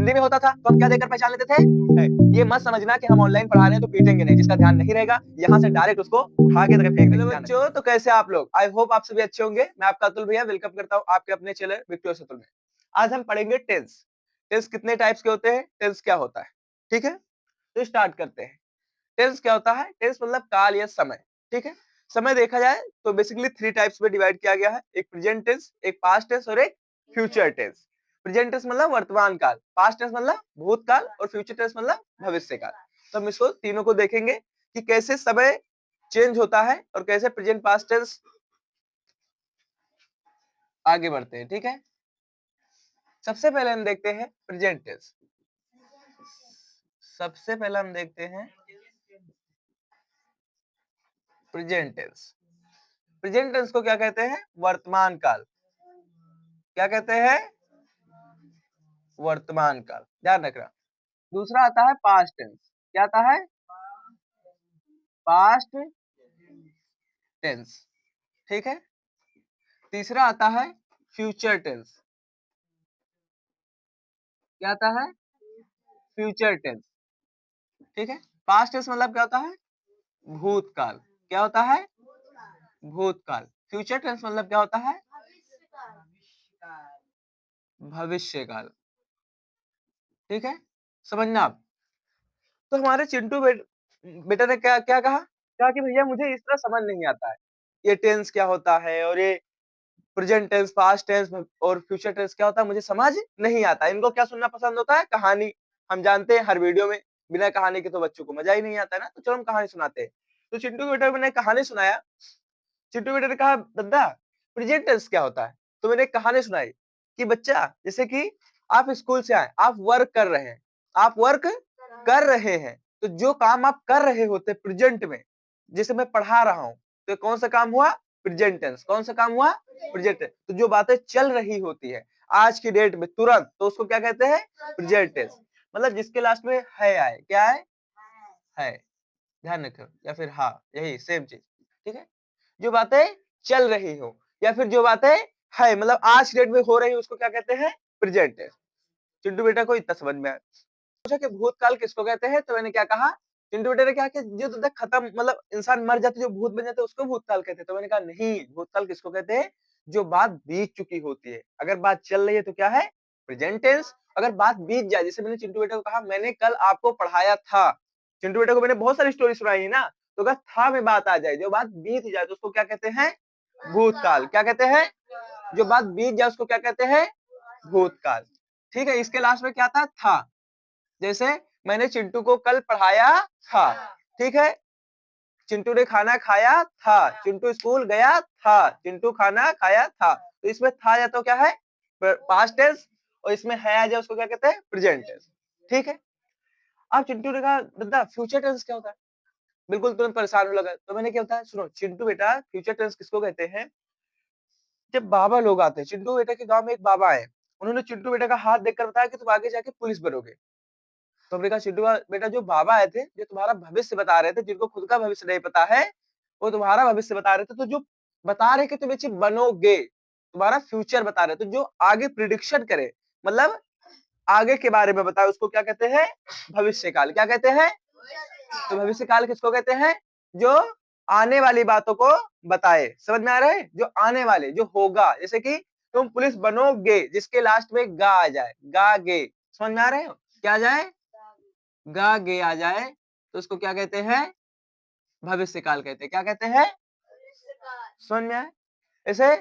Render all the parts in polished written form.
हिंदी में होता था तो हम क्या देकर पहचान लेते थे है। ये मत समझना कि हम ऑनलाइन पढ़ा रहे हैं तो पीटेंगे नहीं, जिसका ध्यान नहीं रहेगा यहाँ से डायरेक्ट उसको उठा के फेंक देंगे। बच्चों, तो कैसे आप लोग? आई होप आप सभी अच्छे होंगे। मैं आपका अतुल भैया वेलकम करता हूँ आपके अपने चैनल विक्टोरियस अतुल में। आज हम पढ़ेंगे टेंस। टेंस कितने टाइप्स के होते हैं, टेंस क्या होता है, ठीक है। तो स्टार्ट करते हैं। टेंस क्या होता है? टेंस मतलब काल या समय, ठीक है। समय देखा जाए तो बेसिकली 3 टाइप्स में डिवाइड किया गया है, एक प्रेजेंट टेंस, एक पास्ट टेंस और एक फ्यूचर टेंस। प्रेजेंट टेंस मतलब वर्तमान काल, पास्ट टेंस मतलब भूतकाल और फ्यूचर टेंस मतलब भविष्य काल। तो हम इसको तीनों को देखेंगे कि कैसे समय चेंज होता है और कैसे प्रेजेंट पास्ट टेंस आगे बढ़ते हैं, ठीक है। सबसे पहले हम देखते हैं प्रेजेंट टेंस। सबसे पहले हम देखते हैं प्रेजेंट टेंस। प्रेजेंट टेंस को क्या कहते हैं? वर्तमान काल। क्या कहते हैं? वर्तमान काल, ध्यान रखना। दूसरा आता है पास्ट टेंस। क्या आता है? पास्ट टेंस, ठीक है। तीसरा आता है फ्यूचर टेंस। क्या आता है? फ्यूचर टेंस, ठीक है। पास्ट टेंस मतलब क्या होता है? भूतकाल। क्या होता है? भूतकाल। फ्यूचर टेंस मतलब क्या होता है? भविष्यकाल, ठीक है। समझना आप। तो हमारे चिंटू बेटा ने क्या क्या कहा कि भैया मुझे इस तरह समझ नहीं आता है, ये टेंस क्या होता है और ये प्रेजेंट टेंस, पास्ट टेंस और फ्यूचर टेंस क्या होता है, मुझे समझ नहीं आता। इनको क्या सुनना पसंद होता है? कहानी। हम जानते हैं हर वीडियो में बिना कहानी के तो बच्चों को मजा ही नहीं आता है ना, तो चलो हम कहानी सुनाते हैं। तो चिंटू बेटा ने कहानी सुनाया। चिंटू बेटा ने कहा दादा प्रेजेंट टेंस क्या होता है? तो मैंने एक कहानी सुनाई कि बच्चा, जैसे कि आप स्कूल से आए, आप वर्क कर रहे हैं, आप वर्क कर रहे हैं, तो जो काम आप कर रहे होते प्रेजेंट में, जैसे मैं पढ़ा रहा हूं, तो कौन सा काम हुआ? Present tense. कौन सा काम हुआ? Present tense. तो जो बातें चल रही होती है आज की डेट में तुरंत, तो उसको क्या कहते हैं? Present tense. मतलब जिसके लास्ट में है आए, क्या है, ध्यान रखो, या फिर हाँ, यही सेम चीज, ठीक है। जो बातें चल रही हो या फिर जो बातें है, मतलब आज की डेट में हो रही है, उसको क्या कहते हैं? Present tense. चिंटू बेटा को इतना समझ में आया। पूछा कि भूतकाल किसको कहते हैं, तो मैंने क्या कहा, चिंटू बेटा ने कहा कि जो तो खत्म, मतलब इंसान मर जाते जो भूत बन जाते उसको भूतकाल कहते हैं। तो मैंने कहा नहीं, भूतकाल किसको कहते हैं? जो बात बीत चुकी होती है। अगर बात चल रही है तो क्या है? Present tense. अगर बात बीत जाए, जैसे मैंने चिंटू बेटा को कहा मैंने कल आपको पढ़ाया था, चिंटू बेटा को मैंने बहुत सारी स्टोरी सुनाई है ना, तो अगर था में बात आ जाए, जो बात बीत जाए, तो उसको क्या कहते हैं? भूतकाल। क्या कहते हैं? जो बात बीत जाए उसको क्या कहते हैं? भूतकाल, ठीक है। इसके लास्ट में क्या था? जैसे मैंने चिंटू को कल पढ़ाया था, ठीक है। चिंटू ने खाना खाया था, चिंटू स्कूल गया था, चिंटू खाना खाया था। तो इसमें था या तो क्या है? पास्ट टेंस, और इसमें है आ जाए उसको क्या कहते हैं? प्रेजेंट टेंस, ठीक है। अब चिंटू ने कहा दादा फ्यूचर टेंस क्या होता है? बिल्कुल तुरंत परेशान होने लगा। तो मैंने क्या बताया, सुनो चिंटू बेटा, फ्यूचर टेंस किसको कहते हैं? जब बाबा लोग आते हैं, चिंटू बेटा के गांव में एक बाबा आए, उन्होंने चिंटू बेटा का हाथ देखकर बताया कि तुम आगे जाके पुलिस बनोगे। तो हमने कहा चिंटू बेटा, जो बाबा आए थे, जो तुम्हारा भविष्य बता रहे थे, जिनको खुद का भविष्य नहीं पता है, वो तुम्हारा भविष्य बता रहे थे। तो जो बता रहे कि तुम ये चीज बनोगे, तुम्हारा फ्यूचर बता रहे, तो जो आगे प्रिडिक्शन करे, मतलब आगे के बारे में बताए, उसको क्या कहते हैं? भविष्य काल। क्या कहते हैं? तो भविष्य काल किसको कहते हैं? जो आने वाली बातों को बताए। समझ में आ रहा है? जो आने वाले, जो होगा, जैसे कि तुम पुलिस बनोगे, जिसके लास्ट में गा आ जाए, गा गे। समझ में आ रहे हो? क्या आ जाए? गा गे आ जाए, तो उसको क्या कहते हैं? भविष्य काल कहते हैं। क्या कहते हैं? समझ में आए? ऐसे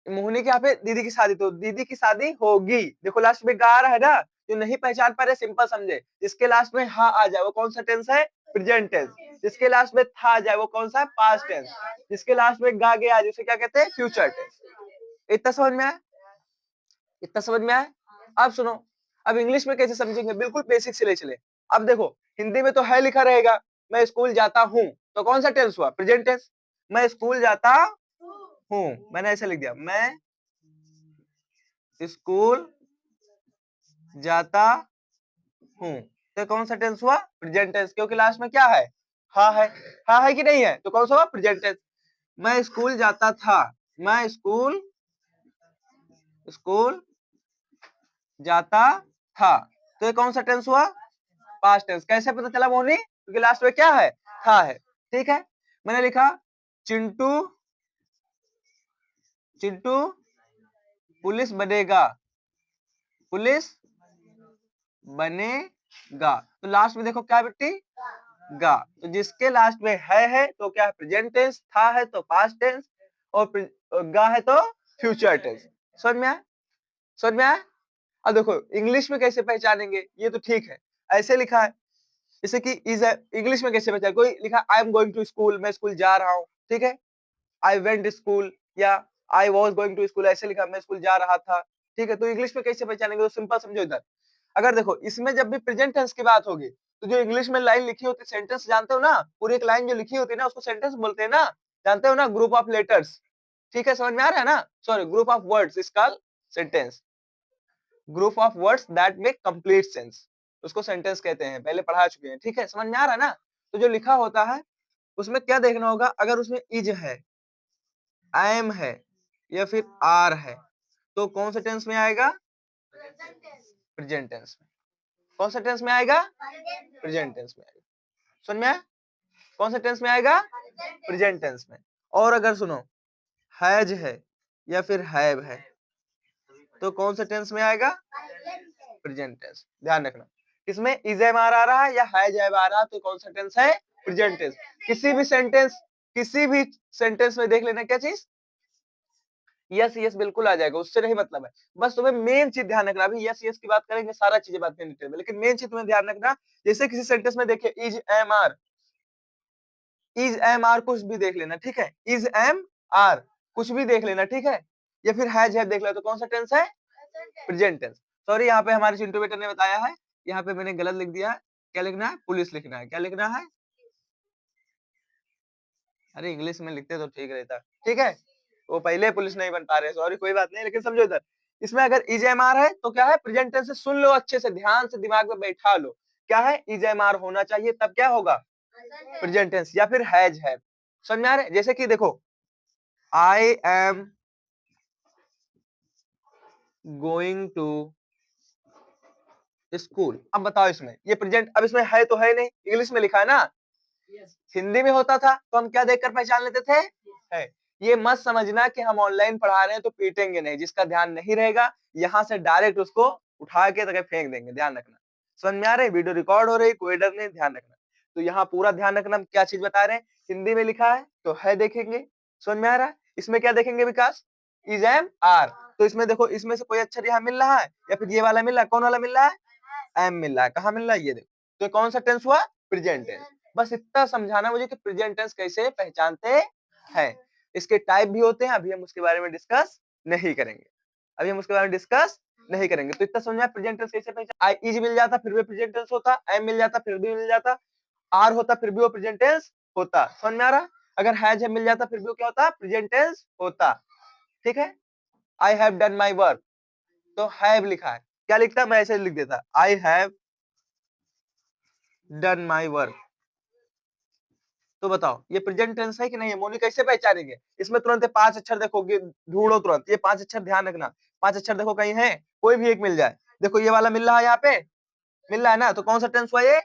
मोहिनी के यहाँ पे दीदी की शादी, तो दीदी की शादी होगी, देखो लास्ट में गा आ रहा है ना। जो नहीं पहचान पा रहे, सिंपल समझे, जिसके लास्ट में हा आ जाए वो कौन सा टेंस है? Present tense. जिसके लास्ट में था आ जाए वो कौन सा है? Past tense. जिसके लास्ट में गा गया आ जाए उसे क्या कहते हैं? Future tense. इतना समझ में आया? इतना समझ में आया? अब सुनो, अब इंग्लिश में कैसे समझेंगे, बिल्कुल बेसिक से ले चले। अब देखो, हिंदी में तो है लिखा रहेगा, मैं स्कूल जाता हूं, तो कौन सा टेंस हुआ? Present tense. मैं स्कूल जाता हूं, मैंने ऐसे लिख दिया, मैं स्कूल जाता हूं, तो कौन सा टेंस हुआ? प्रेजेंट टेंस, क्योंकि लास्ट में क्या है? हाँ है। हाँ है कि नहीं है? तो कौन सा हुआ? Present tense. मैं स्कूल जाता था, मैं स्कूल जाता था, तो ये कौन सा टेंस हुआ? Past tense. कैसे पता चला मोनी? क्योंकि लास्ट में क्या है? था है। ठीक है, मैंने लिखा चिंटू चिंटू पुलिस बनेगा, पुलिस बनेगा। तो लास्ट में देखो क्या बेटी? गा। तो जिसके लास्ट में है तो क्या है? प्रेजेंट टेंस, था है तो पास्ट टेंस, और गा है तो फ्यूचर टेंस। समझ में आया? समझ में आया? अब देखो इंग्लिश में कैसे पहचानेंगे, ये तो ठीक है, ऐसे लिखा है जैसे कि इज इंग्लिश में कैसे पहचान, कोई लिखा I am going to school, मैं स्कूल जा रहा हूँ, ठीक है। आई वेंट स्कूल या I was going to school, ऐसे लिखा मैं स्कूल जा रहा था, ठीक है। तो इंग्लिश में कैसे पहचानेंगे? तो सिंपल समझो इधर, अगर देखो इसमें जब भी प्रेजेंट टेंस की बात होगी तो जो इंग्लिश में लाइन लिखी होती है, सेंटेंस जानते हो ना, पूरी एक लाइन जो लिखी होती है ना उसको सेंटेंस बोलते हैं ना, जानते हो ना, ग्रुप ऑफ लेटर्स, ठीक है, समझ में आ रहा है ना? Sorry, group of words is called sentence, group of words that make complete sense, उसको सेंटेंस कहते हैं, पहले पढ़ा चुके हैं, ठीक है, समझ में आ रहा है ना? तो जो लिखा होता है उसमें क्या देखना होगा, अगर उसमें इज है, एम है या फिर आर है तो कौन से टेंस में आएगा? प्रेजेंट टेंस में। कौन सा टेंस में आएगा? प्रेजेंट टेंस में आएगा। सुन में आया? कौन सा टेंस में आएगा? प्रेजेंट टेंस में। और अगर सुनो हैज है या फिर हैव है तो कौन सा टेंस में आएगा? Present tense. ध्यान रखना, इसमें इज एम आर आ रहा है या हैज हैव आ रहा है तो कौन सा टेंस है? Present tense. किसी भी सेंटेंस में देख लेना क्या चीज? यस यस बिल्कुल आ जाएगा, उससे नहीं मतलब है, बस तुम्हें मेन चीज ध्यान रखना। अभी यस यस की बात करेंगे, सारा चीजें बात करेंगे डिटेल में, लेकिन मेन चीज तुम्हें ध्यान रखना, जैसे किसी सेंटेंस में देखिए इज एम आर कुछ भी देख लेना, ठीक है, इज एम आर कुछ भी देख लेना, ठीक है, या फिर हैज हैव देख लेना, तो कौन सा टेंस है? Present tense. सॉरी, यहाँ पे हमारे चिंटू बेटा ने बताया है, यहाँ पे मैंने गलत लिख दिया है, क्या लिखना है? पुलिस लिखना है। क्या लिखना है? अरे इंग्लिश में लिखते तो ठीक रहता, ठीक है, वो पहले पुलिस नहीं बन पा रहे, सॉरी, कोई बात नहीं, लेकिन समझो इधर, इसमें अगर इज एम आर है तो क्या है? प्रेजेंट टेंस से सुन लो अच्छे से, ध्यान से दिमाग में बैठा लो, क्या है? इज एम आर होना चाहिए, तब क्या होगा? प्रेजेंट टेंस, या फिर हैज है। समझ में आ रहा है? जैसे कि देखो I am going to school, अब बताओ इसमें ये प्रेजेंट, अब इसमें है तो है नहीं, इंग्लिश में लिखा है ना, हिंदी में होता था तो हम क्या देखकर पहचान लेते थे? है। ये मत समझना कि हम ऑनलाइन पढ़ा रहे हैं तो पीटेंगे नहीं, जिसका ध्यान नहीं रहेगा यहाँ से डायरेक्ट उसको उठा के तक फेंक देंगे, ध्यान रखना। समझ में आ रही? वीडियो रिकॉर्ड हो रही, कोई डर नहीं, ध्यान रखना। तो यहाँ पूरा ध्यान रखना, क्या चीज बता रहे हैं, हिंदी में लिखा है तो है देखेंगे, समझ में आ रहा है? इसमें क्या देखेंगे विकास? इज एम आर, तो इसमें देखो इसमें से कोई अक्षर यहाँ मिल रहा है या फिर ये वाला मिल रहा है, कौन वाला मिल रहा है? एम मिल रहा है, कहाँ मिल रहा है? ये देखो, तो कौन सा टेंस हुआ? Present tense. बस इतना समझाना मुझे कि प्रेजेंट टेंस कैसे पहचानते हैं, इसके टाइप भी होते हैं, अभी हम उसके बारे में डिस्कस नहीं करेंगे, अभी हम उसके बारे में डिस्कस नहीं करेंगे। तो इतना समझा प्रेजेंट टेंस कैसे पहचान, आई इज मिल जाता फिर भी प्रेजेंट टेंस होता, एम मिल जाता फिर भी मिल जाता, आर होता फिर भी वो प्रेजेंट टेंस होता, समझ में आ रहा? अगर हैज मिल जाता फिर भी वो क्या होता? प्रेजेंट टेंस होता, ठीक है। I have done my work, तो हैव लिखा है, क्या लिखता? मैं ऐसे लिख देता, I have done my work. तो बताओ ये प्रेजेंट टेंस है कि नहीं है? मोनी कैसे पहचानेंगे? इसमें तुरंत 5 अक्षर देखोगे, ढूंढो तुरंत, ये 5 अक्षर ध्यान रखना, 5 अक्षर देखो कहीं है, कोई भी एक मिल जाए। देखो ये वाला मिल रहा है, यहाँ पे मिल रहा है ना, तो कौन सा टेंस हुआ ये?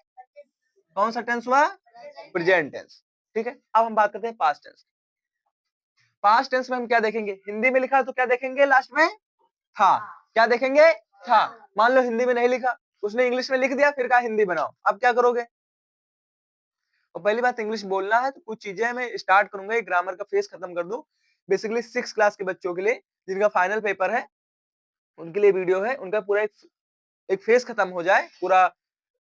कौन सा टेंस हुआ? प्रेजेंट टेंस, ठीक है। अब हम बात करते हैं पास्ट टेंस। पास्ट टेंस में हम क्या देखेंगे? हिंदी में लिखा है तो क्या देखेंगे? लास्ट में था, क्या देखेंगे? था। मान लो हिंदी में नहीं लिखा, उसने इंग्लिश में लिख दिया, फिर कहा हिंदी बनाओ, अब क्या करोगे? और पहली बात इंग्लिश बोलना है तो कुछ चीजें मैं स्टार्ट करूंगा, ग्रामर का फेस खत्म कर दूं, बेसिकली 6 क्लास के बच्चों के लिए जिनका फाइनल पेपर है उनके लिए वीडियो है, उनका पूरा एक फेस खत्म हो जाए पूरा,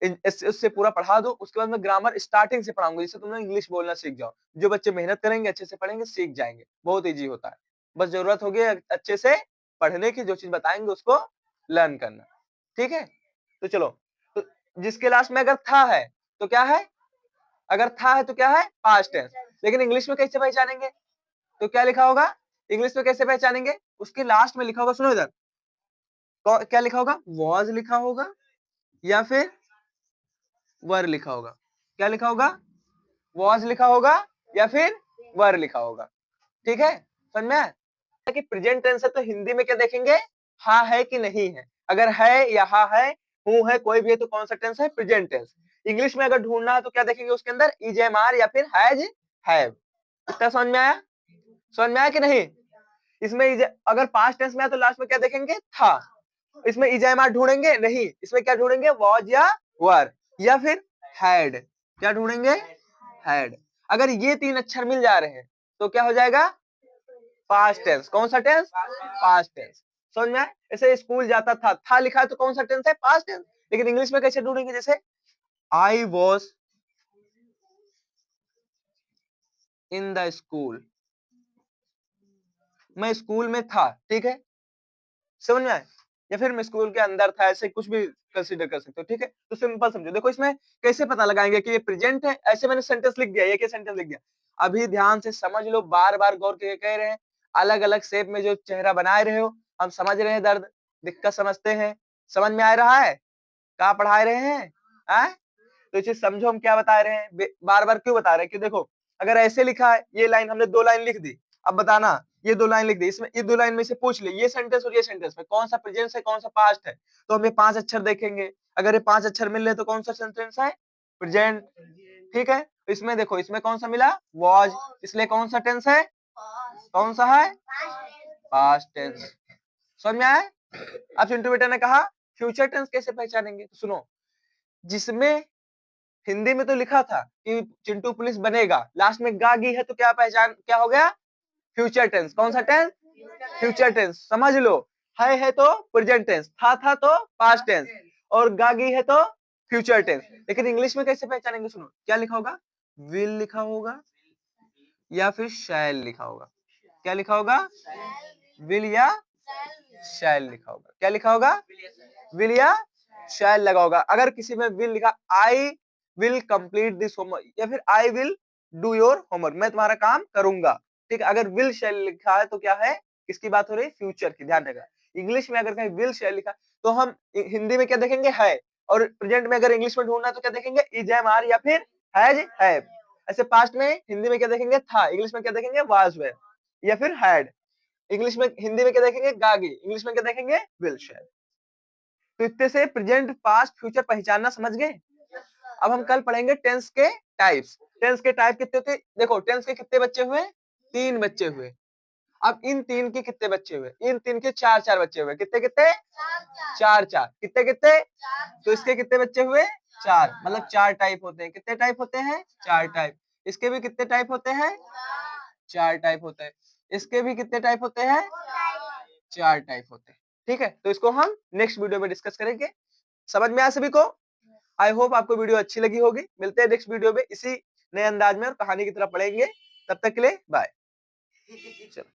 इससे पूरा पढ़ा दो, उसके बाद मैं ग्रामर स्टार्टिंग से पढ़ाऊंगा, जिससे तुम लोग इंग्लिश बोलना सीख जाओ। जो बच्चे मेहनत करेंगे, अच्छे से पढ़ेंगे, सीख जाएंगे, बहुत इजी होता है। बस जरूरत होगी अच्छे से पढ़ने की, जो चीज बताएंगे उसको लर्न करना, ठीक है। तो चलो, तो जिसके लास्ट में अगर था है तो क्या है? अगर था है तो क्या है? Past tense. लेकिन इंग्लिश में कैसे पहचानेंगे? तो क्या लिखा होगा? इंग्लिश में कैसे पहचानेंगे? उसके लास्ट में लिखा होगा, सुनो इधर, क्या लिखा होगा? वॉज लिखा होगा या फिर वर लिखा होगा। क्या लिखा होगा? वॉज लिखा होगा या फिर वर लिखा होगा, ठीक है, समझ में आया? कि प्रेजेंट टेंस है तो हिंदी में क्या देखेंगे? हाँ है कि नहीं है, अगर है या हाँ है हूँ है, कोई भी है तो कौन सा टेंस है? Present tense. इंग्लिश में अगर ढूंढना है तो क्या देखेंगे उसके अंदर? इज, एम, आर या फिर हैज, हैव। इतना समझ में आया? समझ में आया कि नहीं? इसमें इज, अगर पास्ट टेंस में है तो लास्ट में क्या देखेंगे? था। इसमें इज, एम, आर ढूंढेंगे नहीं, इसमें क्या ढूंढेंगे? वॉज या वर या फिर हैड। क्या ढूंढेंगे? हैड। अगर ये तीन अक्षर मिल जा रहे हैं तो क्या हो जाएगा? Past tense. कौन सा टेंस? Past tense. समझ में आया? ऐसे स्कूल जाता था लिखा है तो कौन सा टेंस है? Past tense. लेकिन इंग्लिश में कैसे ढूंढेंगे? जैसे I was in the school, मैं स्कूल में था, ठीक है, समझ में आया? या फिर मैं स्कूल के अंदर था, ऐसे कुछ भी कंसीडर कर सकते हो, ठीक है। तो सिंपल समझो, देखो इसमें कैसे पता लगाएंगे कि ये प्रेजेंट है? ऐसे मैंने सेंटेंस लिख दिया, ये क्या सेंटेंस लिख दिया, अभी ध्यान से समझ लो, बार बार गौर करके कह रहे हैं, अलग अलग शेप में जो चेहरा बनाए रहे हो, हम समझ रहे हैं, दर्द दिक्कत समझते हैं, समझ में आ रहा है? कहाँ पढ़ा रहे हैं? तो इसे समझो हम क्या बता रहे हैं, बार बार क्यों बता रहे हैं कि देखो अगर ऐसे लिखा है, ये लाइन हमने 2 लाइन लिख दी, अब बताना ये 2 लाइन लिख दी, इसमें ये 2 लाइन में से पूछ ले ये सेंटेंस और ये सेंटेंस में कौन सा प्रेजेंट है कौन सा पास्ट है, तो हमें 5 अक्षर देखेंगे, अगर ये 5 अक्षर मिल रहे तो कौन सा सेंटेंस है? प्रेजेंट। ठीक है, इसमें देखो इसमें कौन सा मिला? वॉज, इसलिए कौन सा टेंस है? कौन सा है? Past tense. समझ में आया? अब चिंटू बेटा ने कहा फ्यूचर टेंस कैसे पहचानेंगे, तो सुनो, जिसमें हिंदी में तो लिखा था कि चिंटू पुलिस बनेगा, लास्ट में गागी है तो क्या पहचान, क्या हो गया? Future tense. कौन सा टेंस? Future tense. समझ लो, है तो प्रेजेंट टेंस, था तो पास्ट टेंस, और गागी है तो फ्यूचर टेंस। लेकिन इंग्लिश में कैसे पहचानेंगे? सुनो, क्या लिखा होगा? विल लिखा होगा या फिर शैल लिखा होगा। क्या लिखा होगा? विल या शैल लिखा होगा। क्या लिखा होगा? विल या शैल लगा होगा। अगर किसी में विल लिखा, I will complete this homework, या फिर I will do your homework, मैं तुम्हारा काम करूंगा, ठीक है। अगर विल शैल लिखा है तो क्या है? किसकी बात हो रही है? फ्यूचर की, ध्यान रखना। इंग्लिश में अगर कहीं विल शैल लिखा तो हम हिंदी में क्या देखेंगे? है। और प्रेजेंट में अगर इंग्लिश में ढूंढना तो क्या देखेंगे? इज, एम, आर या फिर हैज, हैव। ऐसे पास्ट में हिंदी में क्या देखेंगे? था। इंग्लिश में क्या देखेंगे? वाज, वेर या फिर हैड। इंग्लिश में, हिंदी में क्या देखेंगे? गागी। इंग्लिश में क्या देखेंगे? विल शैल। तो इतने से प्रेजेंट पास्ट फ्यूचर पहचानना समझ गए। अब हम कल पढ़ेंगे टेंस के टाइप्स। टेंस के टाइप कितने होते? देखो टेंस के कितने बच्चे हुए? 3 बच्चे हुए। अब इन 3 के कितने बच्चे हुए? इन 3 के 4-4 बच्चे हुए। कितने कितने? 4-4। कितने कितने? तो इसके कितने बच्चे हुए? 4। मतलब 4 टाइप होते हैं। कितने टाइप होते हैं? 4 टाइप। इसके भी कितने टाइप होते हैं? 4 टाइप होते हैं। इसके भी कितने टाइप होते हैं? 4 टाइप होते हैं। ठीक है, तो इसको हम नेक्स्ट वीडियो में डिस्कस करेंगे। समझ में आया सभी को? आई होप आपको वीडियो अच्छी लगी होगी। मिलते हैं नेक्स्ट वीडियो में इसी नए अंदाज में और कहानी की तरह पढ़ेंगे। तब तक के लिए बाय। चलो।